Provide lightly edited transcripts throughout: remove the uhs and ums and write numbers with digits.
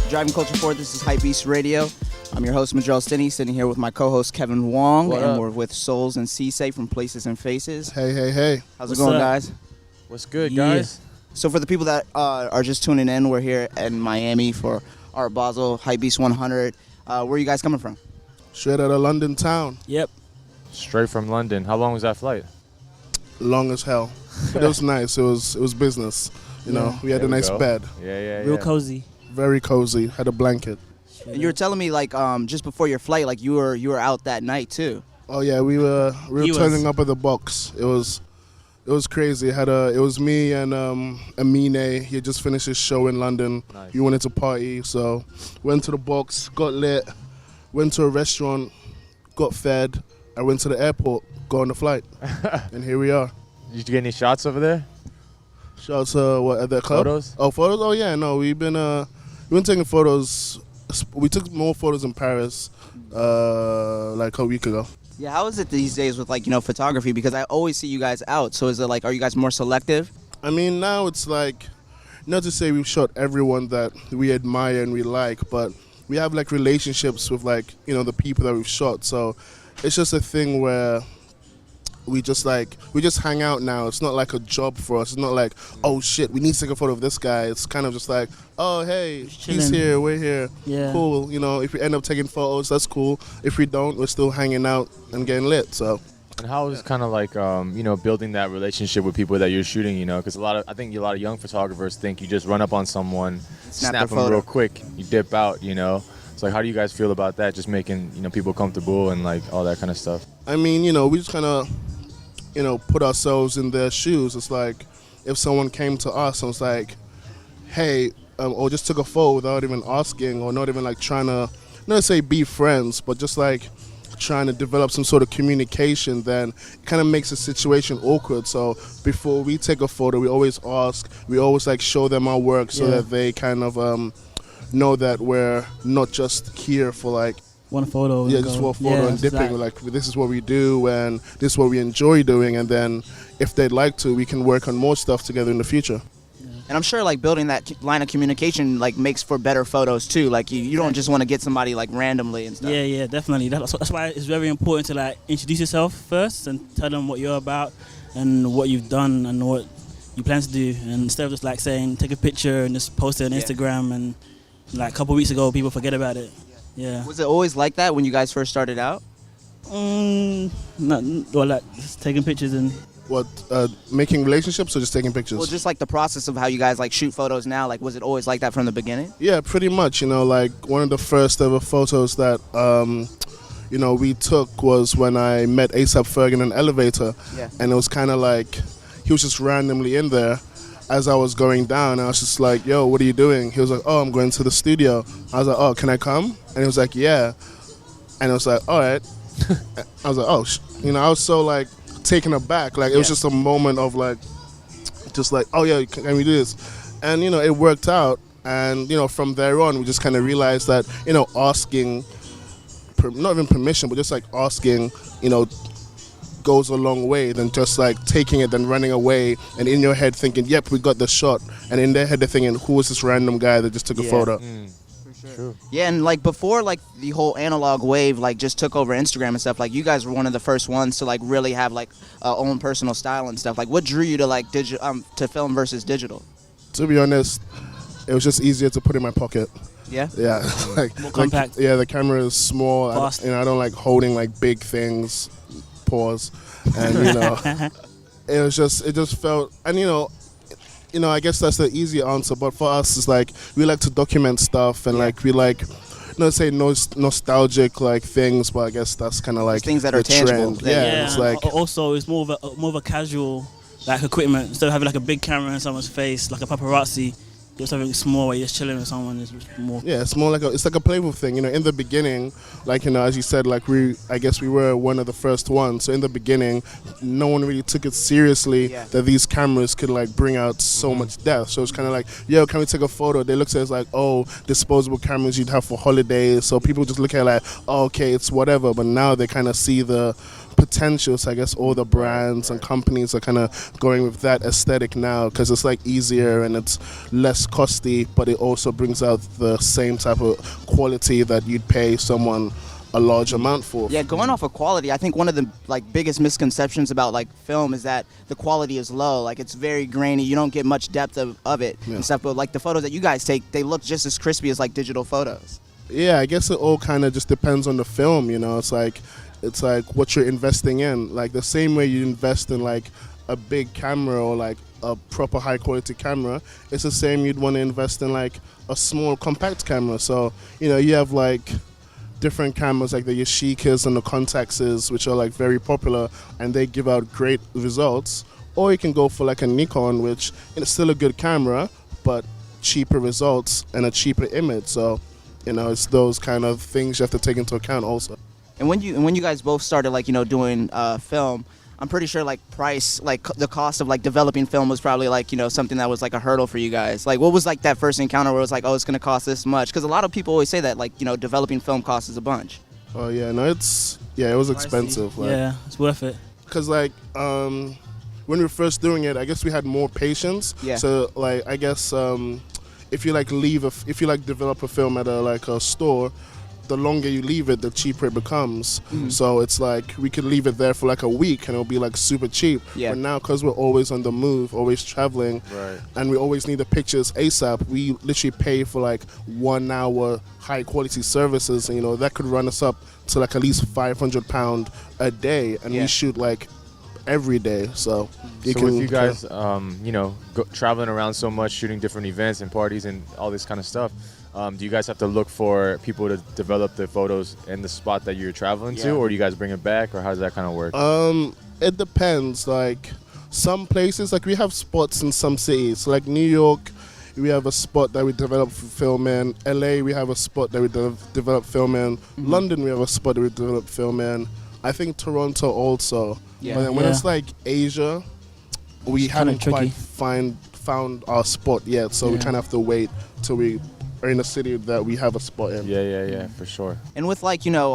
Driving Culture Forward. This is HYPEBEAST Radio. I'm your host, Majel Stinney, sitting here with my co-host, Kevin Wong, we're with Soulz and Ciesay from Places+Faces. Hey. How's it going, guys? What's good, guys? So for the people that are just tuning in, we're here in Miami for Art Basel, HYPEBEAST 100. Where are you guys coming from? Straight out of London town. Yep. Straight from London. How long was that flight? Long as hell. But it was nice. It was business. You know, we had a nice bed. Yeah. Real cozy. Very cozy. Had a blanket. And you were telling me, like, just before your flight, like, you were out that night, too. Oh, yeah. We were turning up at the box. It was crazy. It was me and Amine. He had just finished his show in London. Nice. He wanted to party, so went to the box, got lit, went to a restaurant, got fed. I went to the airport, got on the flight, and here we are. Did you get any shots over there? Shots at the club? Photos? Oh, photos? Oh, yeah. No, we've been taking photos. We took more photos in Paris like a week ago. Yeah, how is it these days with, like, you know, photography? Because I always see you guys out. So is it like, are you guys more selective? I mean, now it's like, not to say we've shot everyone that we admire and we like, but we have like relationships with, like, you know, the people that we've shot. So it's just a thing where we just hang out now. It's not like a job for us. It's not like, oh shit, we need to take a photo of this guy. It's kind of just like, oh hey, he's here, we're here. Yeah. Cool. You know, if we end up taking photos, that's cool. If we don't, we're still hanging out and getting lit. So. And how is kind of like, you know, building that relationship with people that you're shooting, you know? Because I think a lot of young photographers think you just run up on someone, snap them real quick, you dip out, you know? It's like, how do you guys feel about that? Just making, you know, people comfortable and like all that kind of stuff. I mean, you know, we just kind of, you know, put ourselves in their shoes. It's like if someone came to us and was like, hey, or just took a photo without even asking or not even like trying to, not say be friends, but just like trying to develop some sort of communication, then it kind of makes the situation awkward. So before we take a photo, we always ask, we always like show them our work so that they kind of know that we're not just here for like, one photo. Yeah, just one photo and dipping. Like, this is what we do and this is what we enjoy doing. And then if they'd like to, we can work on more stuff together in the future. And I'm sure, like, building that line of communication, like, makes for better photos, too. Like, you don't just want to get somebody, like, randomly and stuff. Yeah, definitely. That's why it's very important to, like, introduce yourself first and tell them what you're about and what you've done and what you plan to do. And instead of just, like, saying, take a picture and just post it on Instagram and, like, a couple of weeks ago, people forget about it. Yeah. Was it always like that when you guys first started out? Like, just taking pictures and... What, making relationships or just taking pictures? Well, just like the process of how you guys like shoot photos now, like was it always like that from the beginning? Yeah, pretty much. You know, like one of the first ever photos that, you know, we took was when I met A$AP Ferg in an elevator. Yeah. And it was kind of like, he was just randomly in there. As I was going down, I was just like, yo, what are you doing? He was like, oh, I'm going to the studio. I was like, oh, can I come? And he was like, yeah. And I was like, all right. I was like, oh, you know, I was so like taken aback. Like, it was just a moment of like, just like, oh yeah, can we do this? And, you know, it worked out. And, you know, from there on, we just kind of realized that, you know, asking, not even permission, but just like asking, you know, goes a long way than just like taking it then running away and in your head thinking, yep, we got the shot, and in their head they're thinking, who was this random guy that just took a photo? For sure. Yeah, and like before like the whole analog wave like just took over Instagram and stuff, like you guys were one of the first ones to like really have like own personal style and stuff. Like what drew you to like to film versus digital? To be honest, it was just easier to put in my pocket. Yeah? Yeah. More compact. Yeah, the camera is small. Fast. I don't like holding like big things. Pause. And you know, it just felt, and you know, I guess that's the easy answer, but for us it's like we like to document stuff and like we like, not say nostalgic like things, but I guess that's kind of like things that are tangible. Trend. Yeah, it's like also it's more of a casual like equipment, instead of having like a big camera in someone's face like a paparazzi. Just something small where you're just chilling with someone is more. Yeah, it's more like it's like a playful thing. You know, in the beginning, like, you know, as you said, like I guess we were one of the first ones. So in the beginning, no one really took it seriously that these cameras could like bring out so much depth. So it's kind of like, yo, can we take a photo? They look at it as like, oh, disposable cameras you'd have for holidays. So people just look at it like, oh, okay, it's whatever. But now they kind of see the potential. So I guess all the brands and companies are kind of going with that aesthetic now because it's like easier and it's less costly, but it also brings out the same type of quality that you'd pay someone a large amount for. Yeah, going off of quality, I think one of the like biggest misconceptions about like film is that the quality is low. Like it's very grainy. You don't get much depth of it and stuff. But like the photos that you guys take, they look just as crispy as like digital photos. Yeah, I guess it all kind of just depends on the film. You know, it's like what you're investing in. Like the same way you invest in like a big camera or like a proper high quality camera, it's the same you'd want to invest in like a small compact camera. So you know, you have like different cameras like the Yashicas and the Contaxes, which are like very popular and they give out great results. Or you can go for like a Nikon, which is still a good camera, but cheaper results and a cheaper image. So, you know, it's those kind of things you have to take into account also. And when you guys both started like, you know, doing film, I'm pretty sure like price, like the cost of like developing film was probably like, you know, something that was like a hurdle for you guys. Like what was like that first encounter where it was like, oh, it's going to cost this much? Because a lot of people always say that like, you know, developing film costs a bunch. Oh yeah, no, it was expensive. Like, yeah, it's worth it. Because like when we were first doing it, I guess we had more patience. Yeah. So like I guess if you like develop a film at a store, the longer you leave it, the cheaper it becomes. So it's like we could leave it there for like a week and it'll be like super cheap. Yeah. But now because we're always on the move, always traveling, and we always need the pictures ASAP, we literally pay for like 1 hour high quality services, and you know that could run us up to like at least £500 a day, and we shoot like every day. So with you guys, you know, traveling around so much, shooting different events and parties and all this kind of stuff. Do you guys have to look for people to develop the photos in the spot that you're traveling to, or do you guys bring it back, or how does that kind of work? It depends. Like some places, like we have spots in some cities, like New York, we have a spot that we develop for film in. LA, we have a spot that we develop film in. London, we have a spot that we develop film in. I think Toronto also. Yeah. But then when it's like Asia, we haven't quite found our spot yet, so we kind of have to wait till we are in a city that we have a spot in. Yeah, for sure. And with like, you know,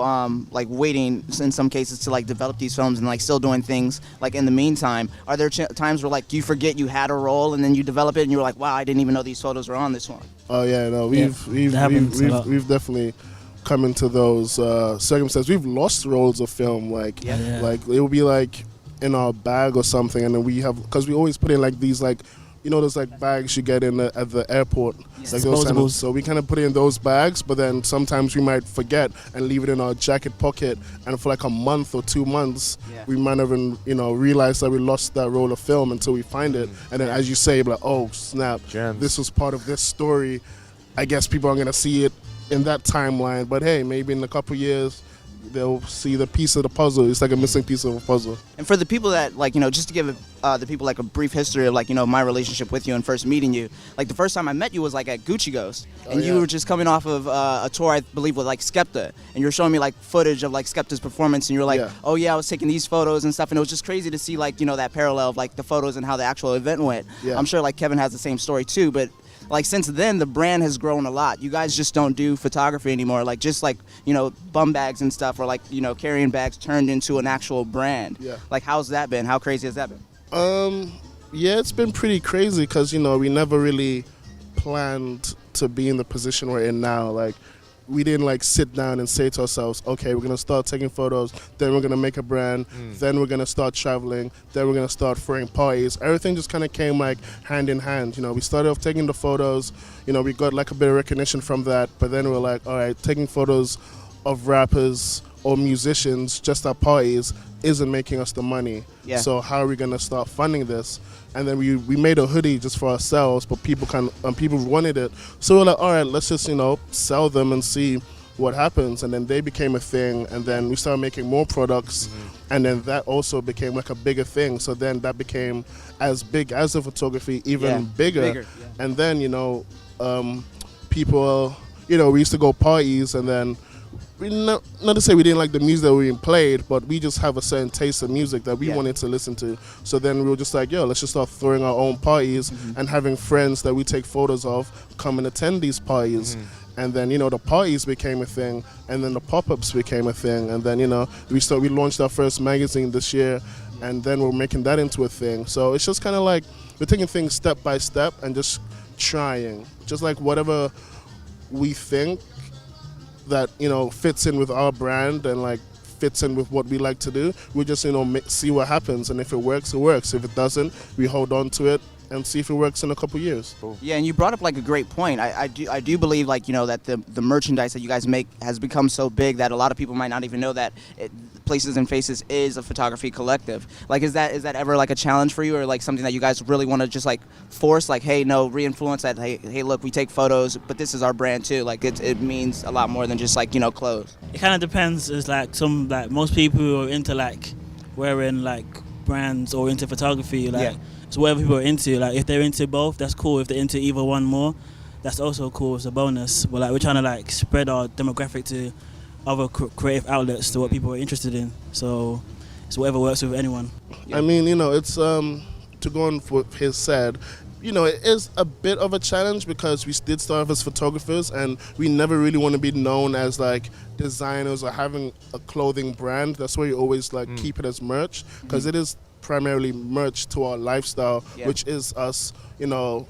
like waiting in some cases to like develop these films and like still doing things like in the meantime, are there times where like you forget you had a role and then you develop it and you're like, wow, I didn't even know these photos were on this one? Oh yeah, no, we've definitely come into those circumstances. We've lost rolls of film, like it will be like in our bag or something, and then we have, because we always put in like these like, you know, those like bags you get in at the airport, like those kind of, so we kind of put it in those bags, but then sometimes we might forget and leave it in our jacket pocket, and for like a month or 2 months, we might not even, you know, realize that we lost that roll of film until we find it, and then as you say, like, oh snap, this was part of this story. I guess people aren't gonna see it in that timeline, but hey, maybe in a couple years they'll see the piece of the puzzle. It's like a missing piece of a puzzle. And for the people that, like, you know, just to give the people like a brief history of like, you know, my relationship with you and first meeting you, like the first time I met you was like at Gucci Ghost, and you were just coming off of a tour, I believe, with like Skepta, and you were showing me like footage of like Skepta's performance, and you're like, oh yeah, I was taking these photos and stuff, and it was just crazy to see like, you know, that parallel of like the photos and how the actual event went. I'm sure like Kevin has the same story too, but like since then the brand has grown a lot. You guys just don't do photography anymore, like just like, you know, bum bags and stuff, or like, you know, carrying bags turned into an actual brand. Like how's that been? How crazy has that been? Yeah, it's been pretty crazy because, you know, we never really planned to be in the position we're in now. Like we didn't like sit down and say to ourselves, okay, we're gonna start taking photos, then we're gonna make a brand, then we're gonna start traveling, then we're gonna start throwing parties. Everything just kind of came like hand in hand. You know, we started off taking the photos, you know, we got like a bit of recognition from that, but then we're like, all right, taking photos of rappers or musicians just at parties isn't making us the money. So how are we gonna start funding this? And then we made a hoodie just for ourselves, but people wanted it. So we're like, all right, let's just, you know, sell them and see what happens. And then they became a thing, and then we started making more products, and then that also became like a bigger thing. So then that became as big as the photography, even bigger. And then, you know, people, you know, we used to go parties, and then not to say we didn't like the music that we played, but we just have a certain taste of music that we wanted to listen to. So then we were just like, yo, let's just start throwing our own parties and having friends that we take photos of come and attend these parties. And then, the parties became a thing, and then the pop-ups became a thing, and then, we launched our first magazine this year, and then we're making that into a thing. So it's just kind of like we're taking things step by step and just trying, just like whatever we think that, fits in with our brand and like fits in with what we like to do. We just, see what happens, and if it works, it works. If it doesn't, we hold on to it and see if it works in a couple years. Cool. Yeah, and you brought up like a great point. I do believe like that the merchandise that you guys make has become so big that a lot of people might not even know that Places and Faces is a photography collective. Like, is that ever like a challenge for you, or like something that you guys really want to just like force? Like, hey, no, re-influence that. Hey, look, we take photos, but this is our brand too. Like, it means a lot more than just like clothes. It kind of depends. It's like most people who are into like wearing like brands or into photography, like it's whatever people are into. Like if they're into both, that's cool. If they're into either one more, that's also cool. It's a bonus. But like we're trying to like spread our demographic to other creative outlets to what people are interested in. So it's whatever works with anyone. I mean, it's to go on what his said. It is a bit of a challenge because we did start off as photographers, and we never really want to be known as like designers or having a clothing brand. That's why you always like keep it as merch, because it is primarily merch to our lifestyle, which is us, not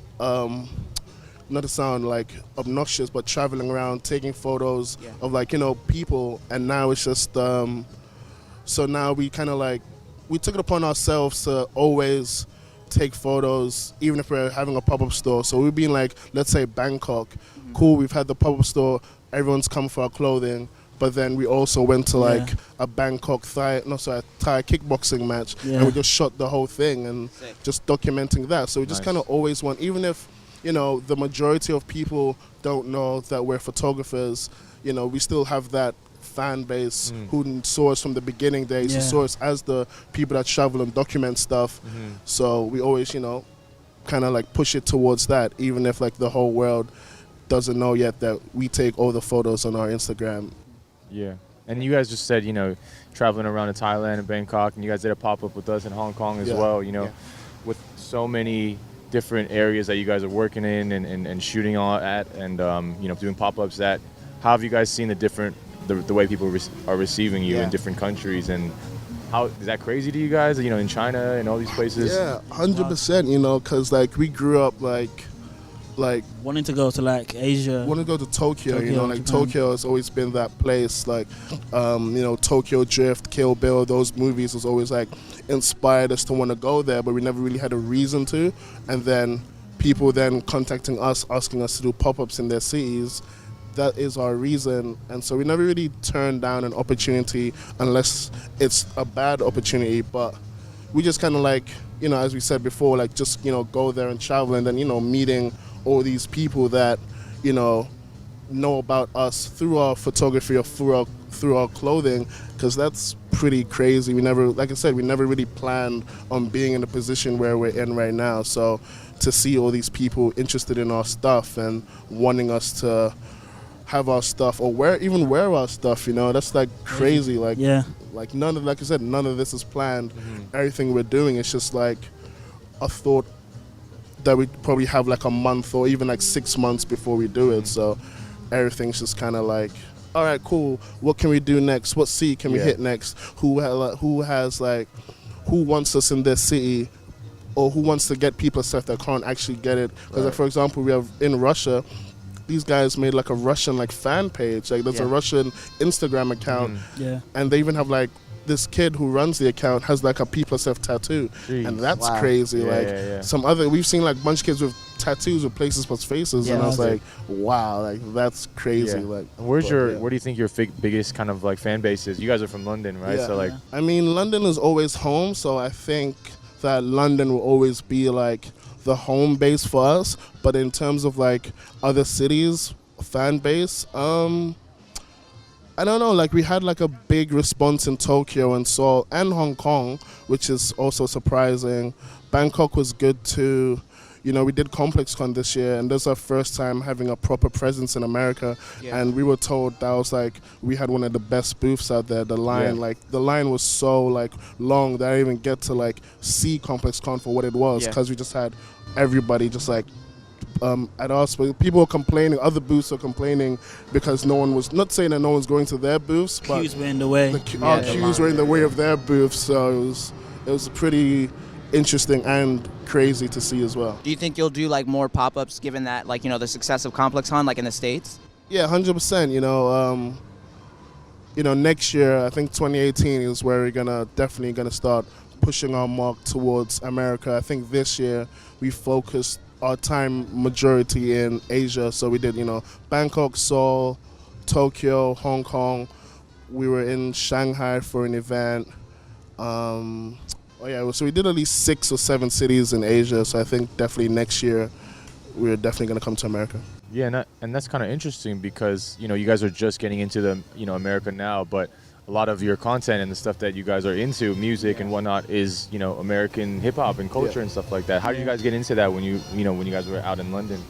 to sound like obnoxious, but traveling around, taking photos of like, people. And now it's just, so now we kind of like, we took it upon ourselves to always take photos, even if we're having a pop-up store. So we've been like, let's say Bangkok, cool, we've had the pop-up store, everyone's come for our clothing, but then we also went to like a Bangkok Thai kickboxing match, and we just shot the whole thing and just documenting that. So we just kind of always want, even if the majority of people don't know that we're photographers, we still have that fan base who saw us from the beginning days, who saw us as the people that travel and document stuff. So we always, kind of like push it towards that, even if like the whole world doesn't know yet that we take all the photos on our Instagram. Yeah. And you guys just said, traveling around to Thailand and Bangkok, and you guys did a pop-up with us in Hong Kong as well, with so many different areas that you guys are working in and shooting at, and doing pop-ups. How have you guys seen the way people are receiving you in different countries, and how is that crazy to you guys? In China and all these places. Yeah, 100%. Because like we grew up like wanting to go to like Asia. Want to go to Tokyo, like Japan. Tokyo has always been that place. Like, Tokyo Drift, Kill Bill, those movies was always like inspired us to want to go there, but we never really had a reason to. And then people then contacting us, asking us to do pop-ups in their cities. That is our reason, and so we never really turn down an opportunity unless it's a bad opportunity. But we just kind of like, as we said before, like just go there and travel, and then meeting all these people that know about us through our photography or through our clothing, because that's pretty crazy. We never, like I said, we never really planned on being in the position where we're in right now. So to see all these people interested in our stuff and wanting us to have our stuff or wear our stuff, that's like crazy. Like, like like I said, none of this is planned. Everything we're doing is just like a thought that we probably have like a month or even like 6 months before we do it. So everything's just kind of like, all right, cool, what can we do next? What city can we hit next? Who wants us in this city, or who wants to get people stuff that can't actually get it? Because like, for example, we have in Russia, these guys made like a Russian like fan page. Like there's a Russian Instagram account, and they even have like this kid who runs the account has like a P+F tattoo. Jeez. And that's crazy. Some other, we've seen like a bunch of kids with tattoos with Places+Faces, and I was like, wow, like that's crazy. Like, where do you think your biggest kind of like fan base is? You guys are from London, right? So like, I mean, London is always home, so I think that London will always be like the home base for us. But in terms of like other cities fan base, I don't know, like we had like a big response in Tokyo and Seoul and Hong Kong, which is also surprising. Bangkok was good too. we did ComplexCon this year, and this is our first time having a proper presence in America. Yeah. And we were told that was like we had one of the best booths out there. The line, the line was so like long that I didn't even get to like see ComplexCon for what it was, because we just had everybody just like at us. But people were complaining, other booths were complaining because no one was, not saying that no one's going to their booths, but queues were in the way. Our queues were in the way of their booths, so it was pretty interesting and crazy to see as well. Do you think you'll do like more pop-ups given that like the success of ComplexCon like in the States? Yeah, 100%. Next year I think 2018 is where we're definitely gonna start pushing our mark towards America. I think this year we focused our time majority in Asia, so we did Bangkok, Seoul, Tokyo, Hong Kong. We were in Shanghai for an event. So we did at least 6 or 7 cities in Asia, so I think definitely next year we're definitely going to come to America. Yeah, and that's kind of interesting because, you guys are just getting into the, America now, but a lot of your content and the stuff that you guys are into, music and whatnot, is, American hip-hop and culture and stuff like that. How did you guys get into that when you guys were out in London?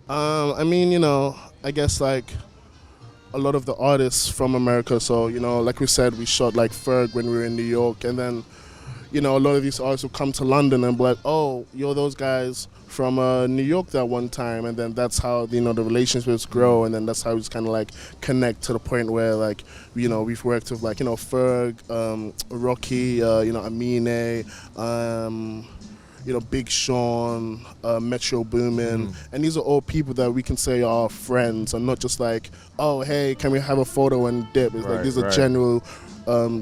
I guess like a lot of the artists from America, so, like we said, we shot like Ferg when we were in New York, and then a lot of these artists will come to London and be like, oh, you're those guys from New York that one time, and then that's how the relationships grow, and then that's how we just kind of like connect to the point where like we've worked with like Ferg, Rocky, Amine, Big Sean, Metro Boomin, and these are all people that we can say are friends, and not just like, oh hey, can we have a photo and dip? It's like these are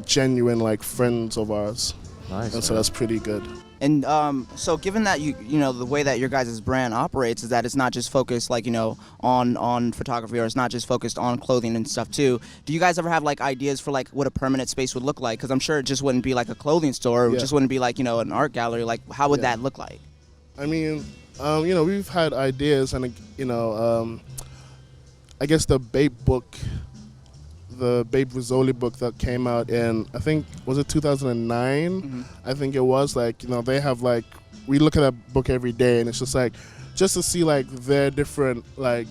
genuine like friends of ours. Nice. And so that's pretty good. And so given that the way that your guys' brand operates is that it's not just focused like on photography, or it's not just focused on clothing and stuff too, do you guys ever have like ideas for like what a permanent space would look like? Because I'm sure it just wouldn't be like a clothing store, it just wouldn't be like an art gallery. Like how would that look like? I mean, we've had ideas, and I guess the Babe Rizzoli book that came out in, I think, was it 2009? Mm-hmm. I think it was, like, they have, like, we look at that book every day, and it's just, like, just to see, like, their different, like,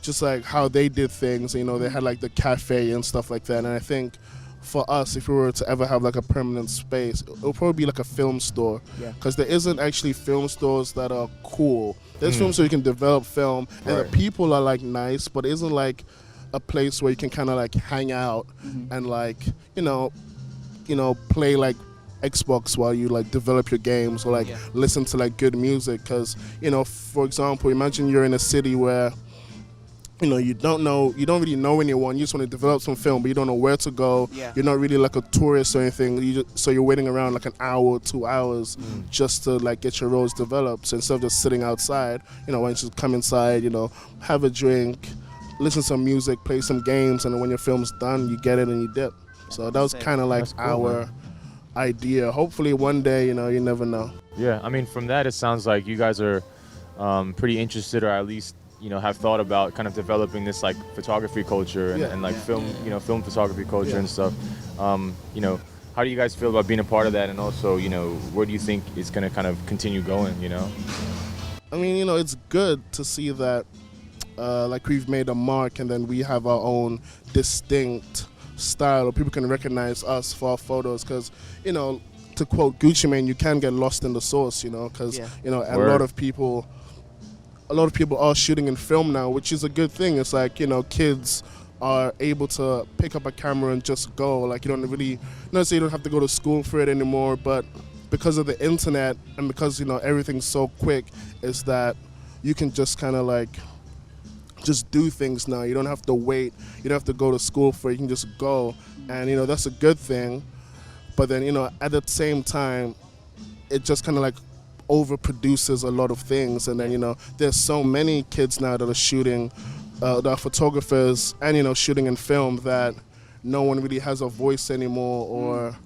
just, like, how they did things, they had, like, the cafe and stuff like that, and I think for us, if we were to ever have, like, a permanent space, it would probably be, like, a film store, because there isn't actually film stores that are cool. There's film stores you can develop film, and the people are, like, nice, but it isn't, like, a place where you can kind of like hang out and like play like Xbox while you like develop your games, or like listen to like good music, because for example, imagine you're in a city where you don't really know anyone, you just want to develop some film but you don't know where to go, you're not really like a tourist or anything, so you're waiting around like an hour or 2 hours just to like get your roles developed. So instead of just sitting outside, why don't you just come inside, have a drink, listen to some music, play some games, and then when your film's done, you get it and you dip. So that was kind of like our idea. Hopefully one day, you never know. Yeah, I mean, from that, it sounds like you guys are pretty interested, or at least, have thought about kind of developing this like photography culture and like film photography culture and stuff. How do you guys feel about being a part of that? And also, where do you think it's going to kind of continue going, I mean, it's good to see that like we've made a mark, and then we have our own distinct style, or people can recognize us for our photos, because to quote Gucci Mane, you can get lost in the sauce, because a lot of people are shooting in film now, which is a good thing. It's like kids are able to pick up a camera and just go, like you don't really, not say you don't have to go to school for it anymore, but because of the internet and because everything's so quick, is that you can just kind of like just do things now. You don't have to wait. You don't have to go to school for it. You can just go. And, that's a good thing. But then, at the same time, it just kind of like overproduces a lot of things. And then, there's so many kids now that are shooting, that are photographers and, shooting in film, that no one really has a voice anymore. Or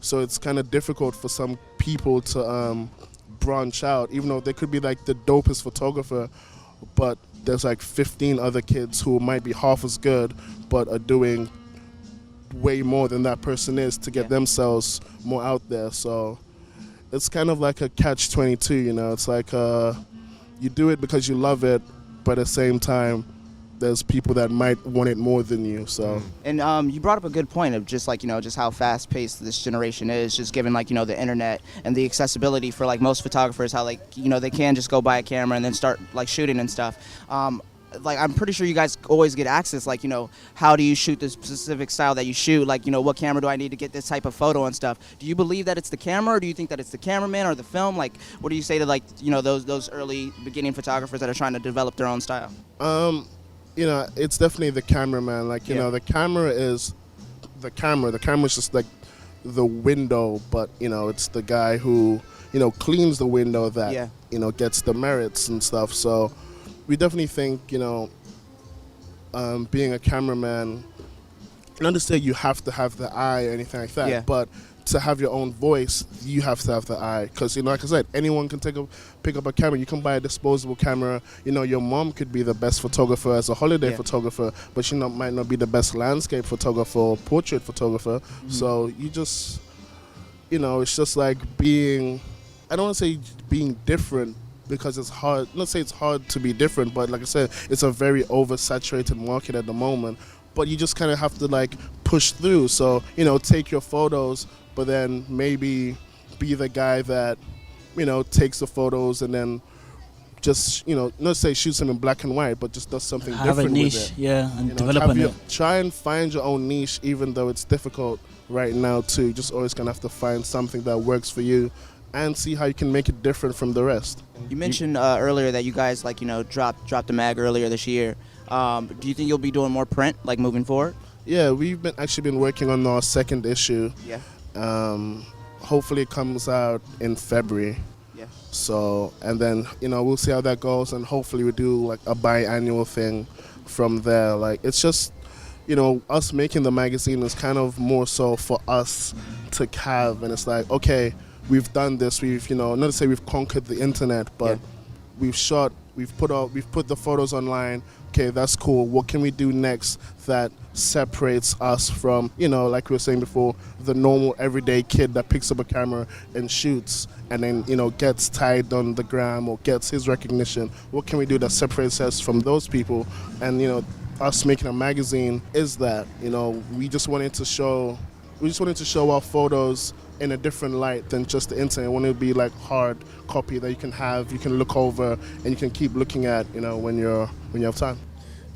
so it's kind of difficult for some people to branch out, even though they could be like the dopest photographer, but there's like 15 other kids who might be half as good but are doing way more than that person is to get themselves more out there. So it's kind of like a catch-22, you know. It's like you do it because you love it, but at the same time, there's people that might want it more than you. So, and you brought up a good point of just like, you know, just how fast-paced this generation is, just given like, you know, the internet and the accessibility for like most photographers, how like, you know, they can just go buy a camera and then start like shooting and stuff. Like, I'm pretty sure you guys always get access, like, you know, how do you shoot the specific style that you shoot? Like, you know, what camera do I need to get this type of photo and stuff? Do you believe that it's the camera, or do you think that it's the cameraman or the film? Like, what do you say to, like, you know, those early beginning photographers that are trying to develop their own style? You know, it's definitely the cameraman. Like, you know, the camera is the camera. The camera is just like the window, but, you know, it's the guy who, you know, cleans the window that, you know, gets the merits and stuff. So we definitely think, you know, being a cameraman, not to say you have to have the eye or anything like that, but to have your own voice, you have to have the eye. Because, you know, like I said, anyone can pick up a camera. You can buy a disposable camera. You know, your mom could be the best photographer as a holiday photographer, but she might not be the best landscape photographer or portrait photographer. So you just, you know, it's just like being, I don't want to say being different, because it's hard. Not say it's hard to be different, but like I said, it's a very oversaturated market at the moment. But you just kind of have to like push through. So, you know, take your photos, but then maybe be the guy that, you know, takes the photos and then just, you know, not say shoots them in black and white, but just does something different with it. Have a niche, and you know, develop on it. Try and find your own niche, even though it's difficult right now too. You're just always gonna have to find something that works for you and see how you can make it different from the rest. You mentioned earlier that you guys, like, you know, dropped a mag earlier this year. Do you think you'll be doing more print, like, moving forward? Yeah, we've been working on our second issue. Yeah. Hopefully it comes out in February. Yeah. So, and then, you know, we'll see how that goes, and hopefully we do like a biannual thing from there. Like, it's just, you know, us making the magazine is kind of more so for us to have, and it's like, okay, we've done this. We've, you know, not to say we've conquered the internet, but we've put the photos online. Okay, that's cool. What can we do next that separates us from, you know, like we were saying before, the normal everyday kid that picks up a camera and shoots and then, you know, gets tagged on the gram or gets his recognition? What can we do that separates us from those people? And, you know, us making a magazine is that, you know, we just wanted to show our photos in a different light than just the internet. We want it to be like hard copy that you can look over and you can keep looking at, you know, when you have time.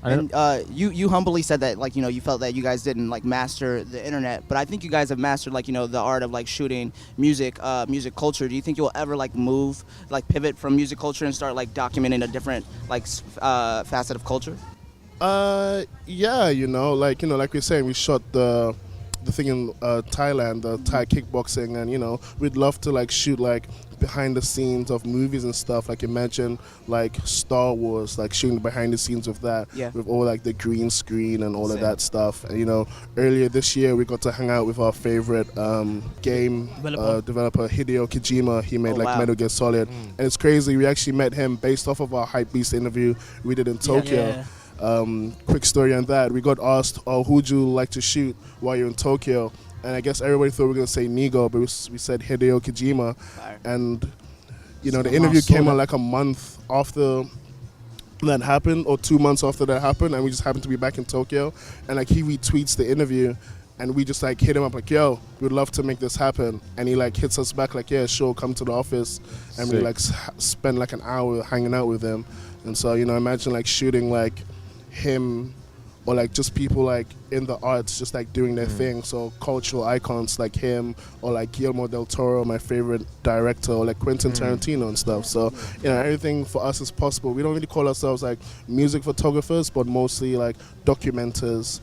And you humbly said that, like, you know, you felt that you guys didn't like master the internet, but I think you guys have mastered, like, you know, the art of like shooting music culture. Do you think you'll ever like pivot from music culture and start like documenting a different like facet of culture? Yeah, you know, like we were saying, we shot the thing in Thailand, the Thai kickboxing, and, you know, we'd love to like shoot like behind the scenes of movies and stuff. Like, imagine like Star Wars, like shooting behind the scenes of that, with all like the green screen and all of that stuff. And, you know, earlier this year we got to hang out with our favorite game developer Hideo Kojima. He made Metal Gear Solid, and it's crazy. We actually met him based off of our HYPEBEAST interview we did in Tokyo. Quick story on that. We got asked, who'd you like to shoot while you're in Tokyo? And I guess everybody thought we were going to say NIGO, but we said Hideo Kojima. And, you know, the interview came out like a month after that happened, or 2 months after that happened, and we just happened to be back in Tokyo. And like, he retweets the interview, and we just like hit him up like, yo, we'd love to make this happen. And he like hits us back like, yeah, sure, come to the office. And we like spend like an hour hanging out with him. And so, you know, imagine like shooting like him, or like just people like in the arts just like doing their thing. So cultural icons like him, or like Guillermo del Toro, my favorite director, or like Quentin Tarantino and stuff. So, you know, everything for us is possible. We don't really call ourselves like music photographers, but mostly like documenters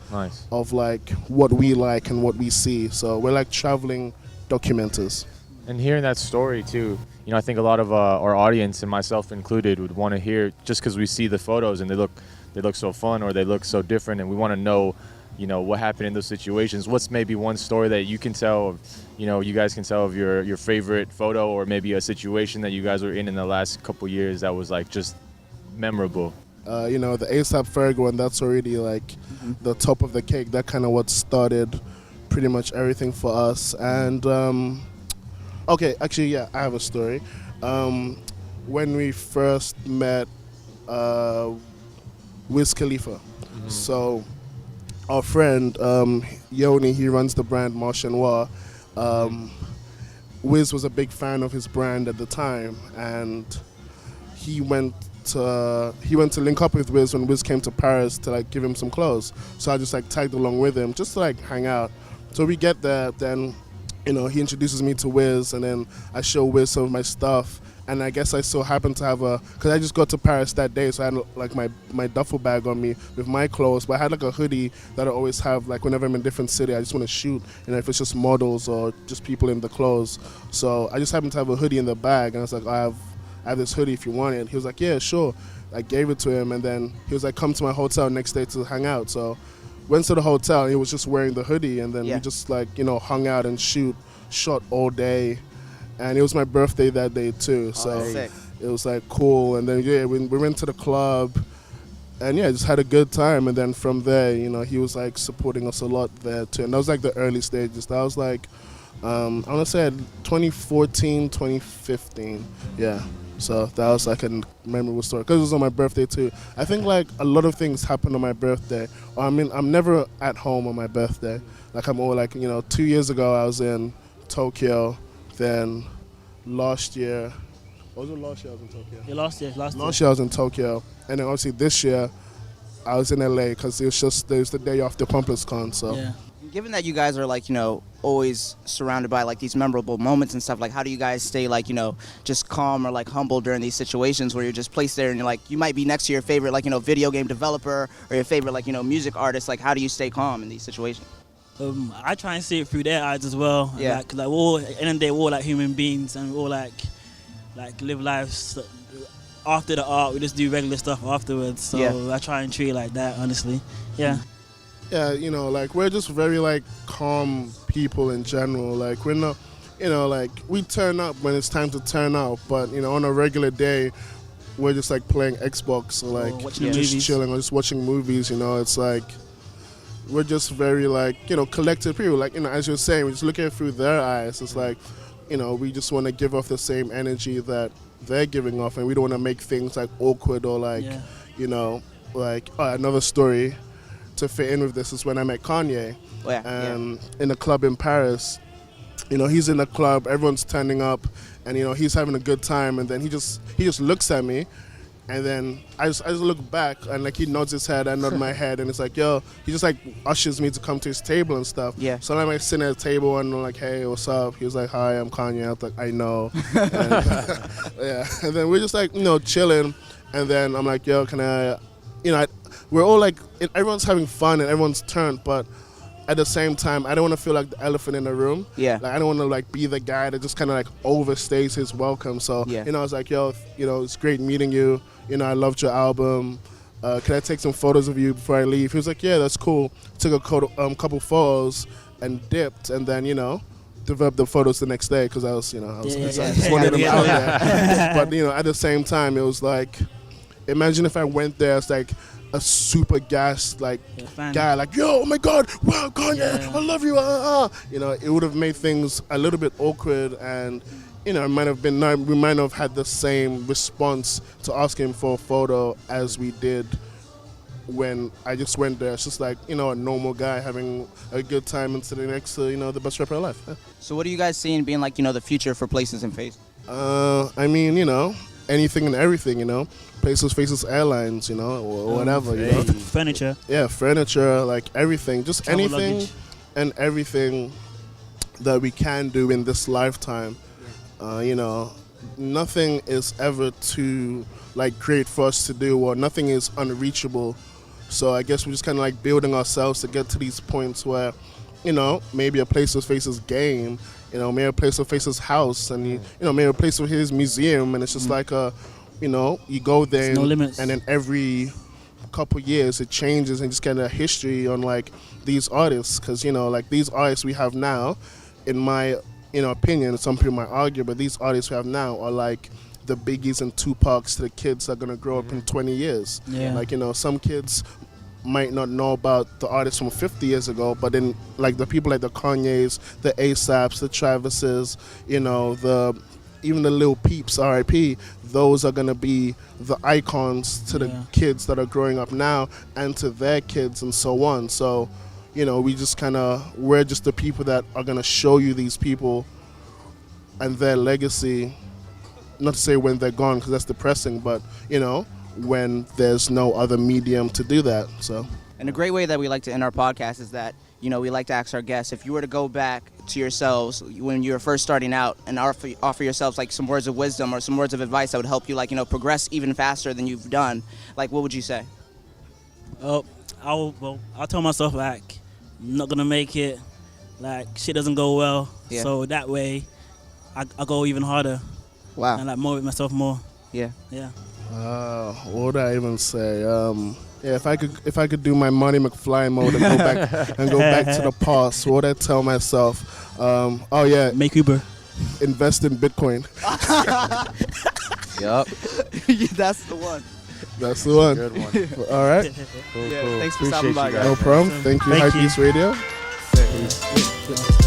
of like what we like and what we see. So we're like traveling documenters. And hearing that story too, you know, I think a lot of our audience, and myself included, would want to hear, just because we see the photos and they look so fun or they look so different, and we want to know, you know, what happened in those situations. What's maybe one story that you can tell, you know, you guys can tell of your favorite photo, or maybe a situation that you guys were in the last couple years that was like just memorable? You know, the ASAP Ferg one, that's already like the top of the cake. That kind of what started pretty much everything for us. And Okay, actually, yeah, I have a story. When we first met Wiz Khalifa, so our friend Yoni, he runs the brand Marche Noir. Wiz was a big fan of his brand at the time, and he went to link up with Wiz when Wiz came to Paris to like give him some clothes. So I just like tagged along with him just to like hang out. So we get there, then he introduces me to Wiz, and then I show Wiz some of my stuff. And I guess I so happened to have because I just got to Paris that day, so I had like my duffel bag on me with my clothes, but I had like a hoodie that I always have, like whenever I'm in a different city, I just want to shoot, if it's just models or just people in the clothes. So I just happened to have a hoodie in the bag, and I was like, I have this hoodie if you want it. He was like, yeah, sure. I gave it to him, and then he was like, come to my hotel next day to hang out. So went to the hotel, and he was just wearing the hoodie, and then we just like, hung out and shot all day. And it was my birthday that day too, so it was like cool. And then we went to the club, and just had a good time. And then from there, he was like supporting us a lot there too. And that was like the early stages. That was like I want to say 2014, 2015. Yeah. So that was like a memorable story because it was on my birthday too. I think like a lot of things happen on my birthday. I mean, I'm never at home on my birthday. Like I'm all like 2 years ago I was in Tokyo. Then last year, was it last year I was in Tokyo? Yeah, last year I was in Tokyo, and then obviously this year I was in LA because it was the day after ComplexCon. So yeah. Given that you guys are like always surrounded by like these memorable moments and stuff, like how do you guys stay like just calm or like humble during these situations where you're just placed there and you're like you might be next to your favorite like video game developer or your favorite like music artist? Like how do you stay calm in these situations? I try and see it through their eyes as well. Yeah. Like we're all, at the end of the day, we're all like human beings, and we all like live lives after the art. We just do regular stuff afterwards. So I try and treat it like that, honestly. Yeah. Yeah, like we're just very like calm people in general. Like we're not, like we turn up when it's time to turn up, but on a regular day, we're just like playing Xbox or like just chilling or just watching movies. It's like. We're just very like collective people, like as you're saying, we're just looking through their eyes. It's like we just want to give off the same energy that they're giving off, and we don't want to make things like awkward or like like another story to fit in with this is when I met Kanye in a club in Paris. He's in the club, everyone's turning up, and he's having a good time, and then he just looks at me. And then I just look back, and like he nods his head, I nod my head, and it's like, yo, he just like ushers me to come to his table and stuff. Yeah. So I'm like sitting at the table, and I'm like, hey, what's up? He was like, hi, I'm Kanye. I was like, I know. And, and then we're just like, chilling, and then I'm like, yo, can I, we're all like, everyone's having fun and everyone's turned, but at the same time, I don't want to feel like the elephant in the room. Yeah. Like I don't want to like be the guy that just kind of like overstays his welcome. So I was like, yo, it's great meeting you. I loved your album. Can I take some photos of you before I leave? He was like, yeah, that's cool. Took a couple photos and dipped, and then developed the photos the next day because I was just wanted them out there. But at the same time, it was like, imagine if I went there as like a super gassed like guy, like, yo, oh my God, wow, Kanye, I love you. It would have made things a little bit awkward, and it might have been we might have had the same response to ask him for a photo as we did when I just went there. It's just like a normal guy having a good time and sitting next to the best rapper in life. Yeah. So what do you guys see in being like the future for Places and Faces? I mean anything and everything, Places, Faces, Airlines, or whatever, Furniture. Yeah, furniture, like everything, just Travel anything luggage. And everything that we can do in this lifetime. Nothing is ever too like great for us to do, or nothing is unreachable. So I guess we're just kind of like building ourselves to get to these points where, maybe a Places Faces game, maybe a Places Faces house, and maybe a Places Faces museum, and it's just like you go there, no limits. And then every couple years it changes, and just get a history on like these artists, because like these artists we have now, in my opinion, some people might argue, but these artists we have now are like the Biggies and Tupacs to the kids that are gonna grow up in 20 years. Yeah. Like some kids might not know about the artists from 50 years ago, but then like the people like the Kanyes, the ASAPs, the Travises, you know, even the Lil Peeps, R.I.P., those are going to be the icons to the kids that are growing up now and to their kids and so on. So, you know, we're just the people that are going to show you these people and their legacy, not to say when they're gone because that's depressing, but, you know, when there's no other medium to do that. So, and a great way that we like to end our podcast is that, you know, we like to ask our guests, if you were to go back to yourselves when you were first starting out and offer yourselves like some words of wisdom or some words of advice that would help you, like, you know, progress even faster than you've done, like, what would you say? I'll tell myself, like, I'm not gonna make it, like, shit doesn't go well, so that way I go even harder. Wow. And like motivate myself more. Yeah. What would I even say? If I could do my Marty McFly mode and go back to the past, what would I tell myself? Make Uber. Invest in Bitcoin. Yup. That's the one. That's the one. Good one. All right. Cool. Thanks for stopping by, guys. No problem. Thank you, HYPEBEAST Radio. Peace.